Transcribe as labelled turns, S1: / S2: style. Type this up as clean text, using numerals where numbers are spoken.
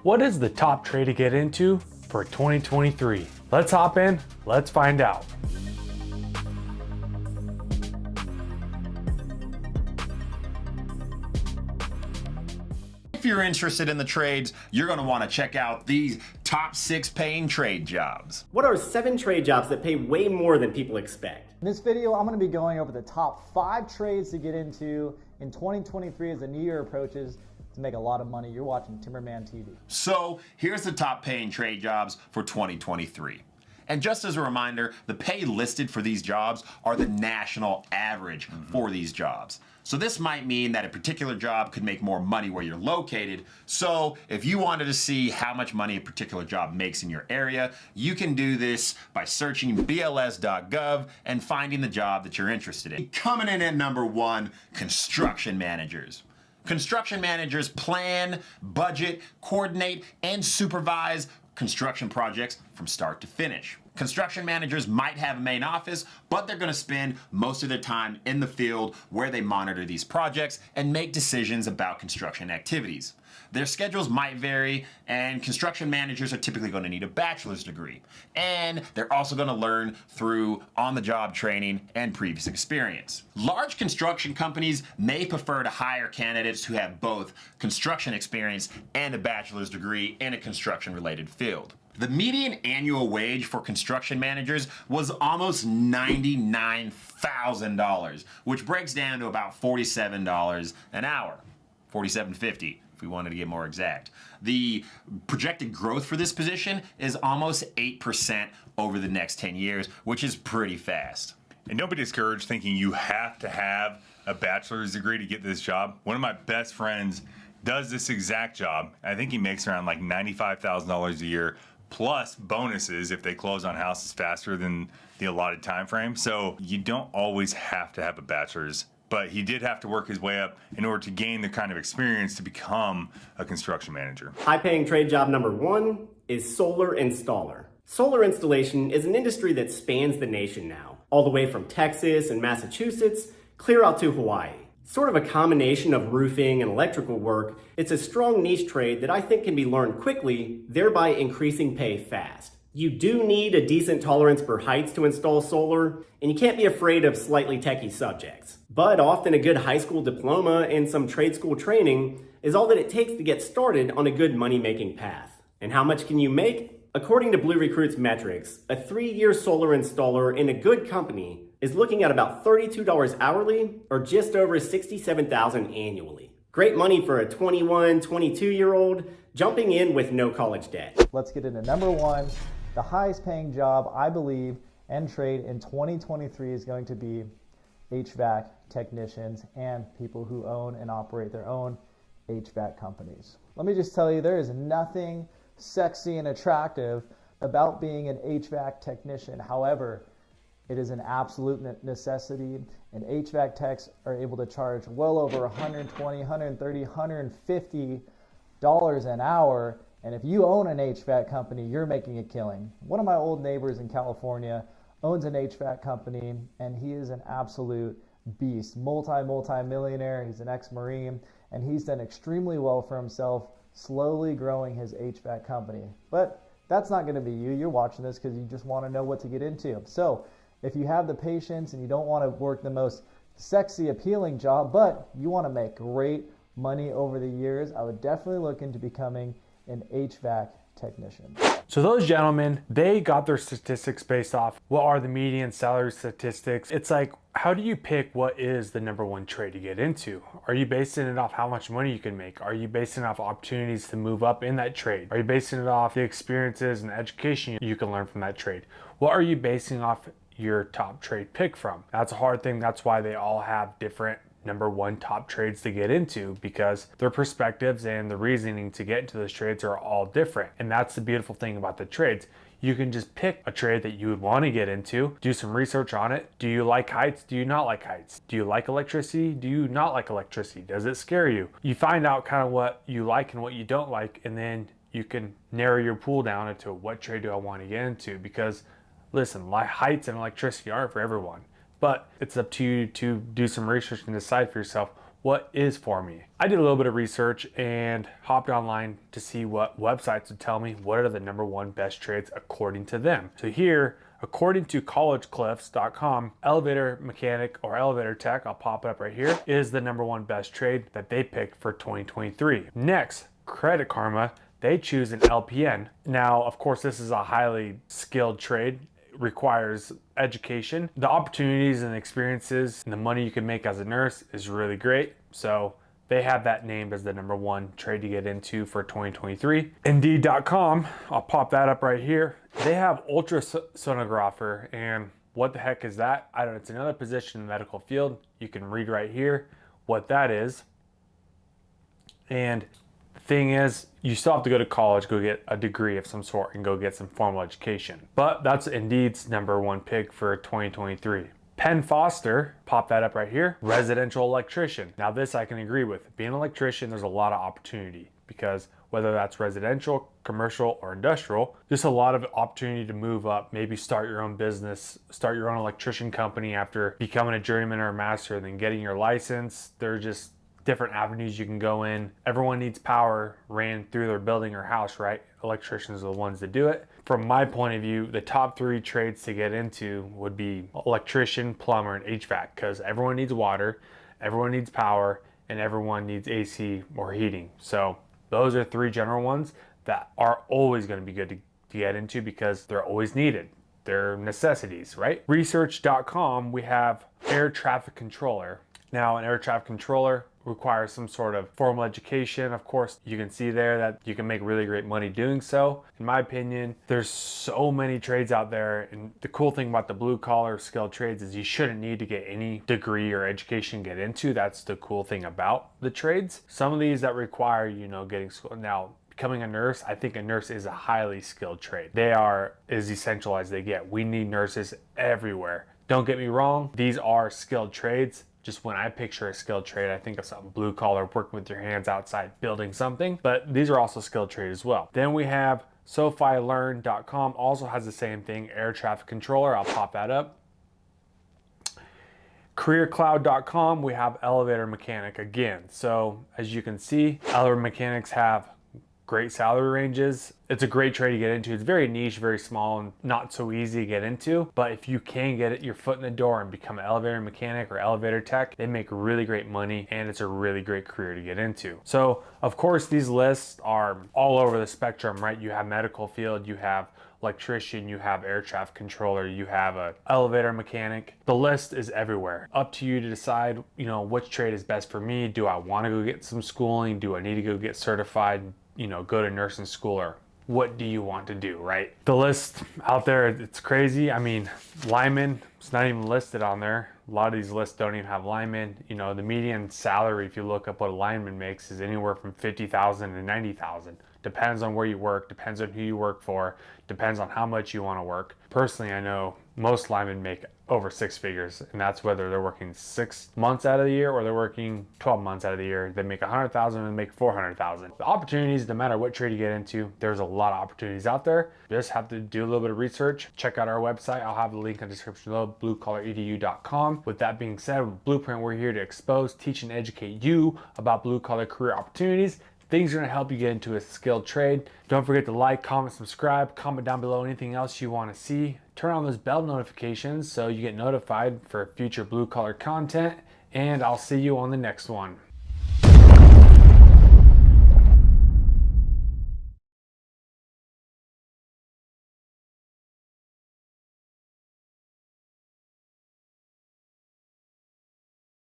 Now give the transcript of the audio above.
S1: What is the top trade to get into for 2023? Let's hop in, let's find out.
S2: If you're interested in the trades, you're going to want to check out these top 6 paying trade jobs.
S3: What are 7 trade jobs that pay way more than people expect?
S4: In this video, I'm going to be going over the top 5 trades to get into in 2023 as the new year approaches to make a lot of money. You're watching Timberman TV.
S2: So here's the top paying trade jobs for 2023. And just as a reminder, the pay listed for these jobs are the national average for these jobs. So this might mean that a particular job could make more money where you're located. So if you wanted to see how much money a particular job makes in your area, you can do this by searching bls.gov and finding the job that you're interested in. Coming in at number 1, construction managers. Construction managers plan, budget, coordinate, and supervise construction projects from start to finish. Construction managers might have a main office, but they're going to spend most of their time in the field where they monitor these projects and make decisions about construction activities. Their schedules might vary, and construction managers are typically going to need a bachelor's degree. And they're also going to learn through on-the-job training and previous experience. Large construction companies may prefer to hire candidates who have both construction experience and a bachelor's degree in a construction-related field. The median annual wage for construction managers was almost $99,000, which breaks down to about $47 an hour, $47.50 if we wanted to get more exact. The projected growth for this position is almost 8% over the next 10 years, which is pretty fast.
S5: And don't be discouraged thinking you have to have a bachelor's degree to get this job. One of my best friends does this exact job. I think he makes around like $95,000 a year, plus bonuses if they close on houses faster than the allotted time frame. So you don't always have to have a bachelor's, but he did have to work his way up in order to gain the kind of experience to become a construction manager.
S3: High-paying trade job number 1 is solar installer. Solar installation is an industry that spans the nation now, all the way from Texas and Massachusetts clear out to Hawaii. Sort of a combination of roofing and electrical work, it's a strong niche trade that I think can be learned quickly, thereby increasing pay fast. You do need a decent tolerance for heights to install solar, and you can't be afraid of slightly techie subjects. But often a good high school diploma and some trade school training is all that it takes to get started on a good money-making path. And how much can you make? According to Blue Recruit's metrics, a 3-year solar installer in a good company is looking at about $32 hourly or just over $67,000 annually. Great money for a 21, 22-year-old jumping in with no college debt.
S4: Let's get into number 1. The highest paying job, I believe, and trade in 2023 is going to be HVAC technicians and people who own and operate their own HVAC companies. Let me just tell you, there is nothing sexy and attractive about being an HVAC technician. However, it is an absolute necessity, and HVAC techs are able to charge well over $120, $130, $150 an hour. And if you own an HVAC company, you're making a killing. One of my old neighbors in California owns an HVAC company, and he is an absolute beast, multi-millionaire. He's an ex-Marine, and he's done extremely well for himself, slowly growing his HVAC company. But that's not going to be you. You're watching this because you just want to know what to get into. So if you have the patience and you don't want to work the most sexy, appealing job, but you want to make great money over the years, I would definitely look into becoming an HVAC technician.
S1: So those gentlemen, they got their statistics based off what are the median salary statistics. It's like, how do you pick what is the number 1 trade to get into? Are you basing it off how much money you can make? Are you basing it off opportunities to move up in that trade? Are you basing it off the experiences and the education you can learn from that trade? What are you basing off your top trade pick from? That's a hard thing. That's why they all have different number 1 top trades to get into, because their perspectives and the reasoning to get into those trades are all different. And that's the beautiful thing about the trades. You can just pick a trade that you would want to get into, do some research on it. Do you like heights? Do you not like heights? Do you like electricity? Do you not like electricity? Does it scare you? You find out kind of what you like and what you don't like, and then you can narrow your pool down into what trade do I want to get into. Because listen, heights and electricity aren't for everyone, but it's up to you to do some research and decide for yourself what is for me. I did a little bit of research and hopped online to see what websites would tell me what are the number one best trades according to them. So here, according to collegecliffs.com, elevator mechanic or elevator tech, I'll pop it up right here, is the number one best trade that they picked for 2023. Next, Credit Karma, they choose an LPN. Now, of course, this is a highly skilled trade. It requires education. The opportunities and experiences and the money you can make as a nurse is really great. So they have that named as the number one trade to get into for 2023. Indeed.com, I'll pop that up right here. They have ultrasonographer, and what the heck is that? I don't know, it's another position in the medical field. You can read right here what that is. And the thing is, you still have to go to college, go get a degree of some sort and go get some formal education. But that's Indeed's number one pick for 2023. Penn Foster, pop that up right here, residential electrician. Now this I can agree with. Being an electrician, there's a lot of opportunity because whether that's residential, commercial, or industrial, just a lot of opportunity to move up, maybe start your own business, start your own electrician company after becoming a journeyman or a master, then getting your license. There's just different avenues you can go in. Everyone needs power ran through their building or house, right? Electricians are the ones that do it. From my point of view, the top three trades to get into would be electrician, plumber, and HVAC, because everyone needs water, everyone needs power, and everyone needs AC or heating. So those are three general ones that are always going to be good to get into because they're always needed. They're necessities, right? Research.com, we have air traffic controller. Now, an air traffic controller requires some sort of formal education. Of course, you can see there that you can make really great money doing so. In my opinion, there's so many trades out there, and the cool thing about the blue collar skilled trades is you shouldn't need to get any degree or education to get into. That's the cool thing about the trades. Some of these that require, getting school. Now, becoming a nurse, I think a nurse is a highly skilled trade. They are as essential as they get. We need nurses everywhere. Don't get me wrong, these are skilled trades. Just when I picture a skilled trade, I think of something blue collar, working with your hands outside, building something, but these are also skilled trade as well. Then we have SoFiLearn.com, also has the same thing, air traffic controller. I'll pop that up. CareerCloud.com, we have elevator mechanic again. So as you can see, elevator mechanics have great salary ranges. It's a great trade to get into. It's very niche, very small, and not so easy to get into. But if you can get your foot in the door and become an elevator mechanic or elevator tech, they make really great money, and it's a really great career to get into. So, of course, these lists are all over the spectrum, right? You have medical field, you have electrician, you have air traffic controller, you have an elevator mechanic. The list is everywhere. Up to you to decide, which trade is best for me. Do I want to go get some schooling? Do I need to go get certified? Go to nursing school, or what do you want to do, right? The list out there, it's crazy. I mean, linemen, it's not even listed on there. A lot of these lists don't even have linemen. The median salary, if you look up what a lineman makes, is anywhere from $50,000 to $90,000. Depends on where you work, depends on who you work for, depends on how much you want to work. Personally, I know most linemen make over six figures, and that's whether they're working 6 months out of the year or they're working 12 months out of the year. They make $100,000 and make $400,000. The opportunities, no matter what trade you get into, there's a lot of opportunities out there. You just have to do a little bit of research. Check out our website. I'll have the link in the description below, bluecollaredu.com. With that being said, with Blueprint, we're here to expose, teach, and educate you about blue collar career opportunities. Things are going to help you get into a skilled trade. Don't forget to like, comment, subscribe, comment down below anything else you want to see. Turn on those bell notifications so you get notified for future blue collar content, and I'll see you on the next one.